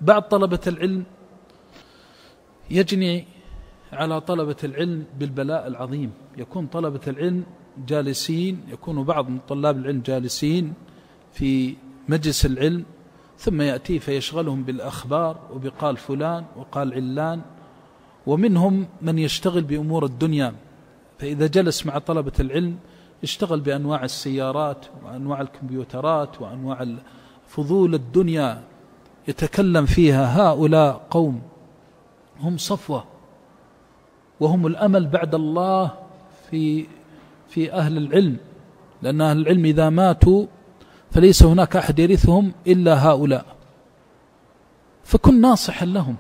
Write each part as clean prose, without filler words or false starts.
بعض طلبة العلم يجني على طلبة العلم بالبلاء العظيم. يكون طلبة العلم جالسين، يكون بعض من طلاب العلم جالسين في مجلس العلم، ثم يأتي فيشغلهم بالأخبار وبقال فلان وقال علان، ومنهم من يشتغل بأمور الدنيا، فإذا جلس مع طلبة العلم يشتغل بأنواع السيارات وأنواع الكمبيوترات وأنواع فضول الدنيا يتكلم فيها. هؤلاء قوم هم صفوة، وهم الأمل بعد الله في أهل العلم، لأن أهل العلم إذا ماتوا فليس هناك أحد يرثهم إلا هؤلاء. فكن ناصحا لهم،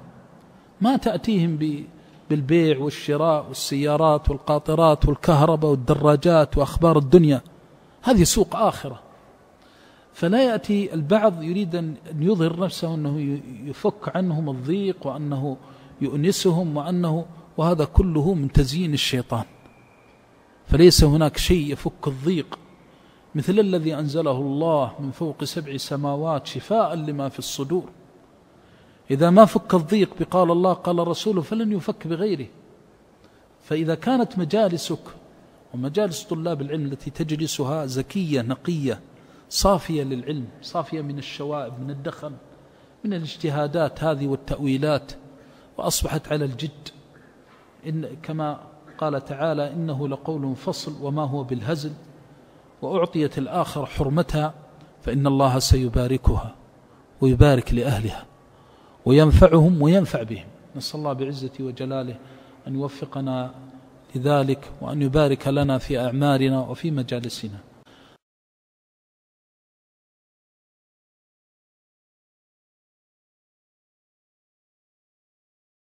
ما تأتيهم بالبيع والشراء والسيارات والقاطرات والكهرباء والدراجات وأخبار الدنيا، هذه سوق آخرة. فلا يأتي البعض يريد أن يظهر نفسه أنه يفك عنهم الضيق وأنه يؤنسهم وهذا كله من تزيين الشيطان. فليس هناك شيء يفك الضيق مثل الذي أنزله الله من فوق 7 سماوات شفاء لما في الصدور. إذا ما فك الضيق بقال الله قال رسوله فلن يفك بغيره. فإذا كانت مجالسك ومجالس طلاب العلم التي تجلسها زكية نقية صافية للعلم، صافية من الشوائب، من الدخن، من الاجتهادات هذه والتأويلات، وأصبحت على الجد، كما قال تعالى إنه لقول فصل وما هو بالهزل، وأعطيت الآخر حرمتها، فإن الله سيباركها ويبارك لأهلها وينفعهم وينفع بهم. نسأل الله بعزته وجلاله أن يوفقنا لذلك، وأن يبارك لنا في أعمارنا وفي مجالسنا.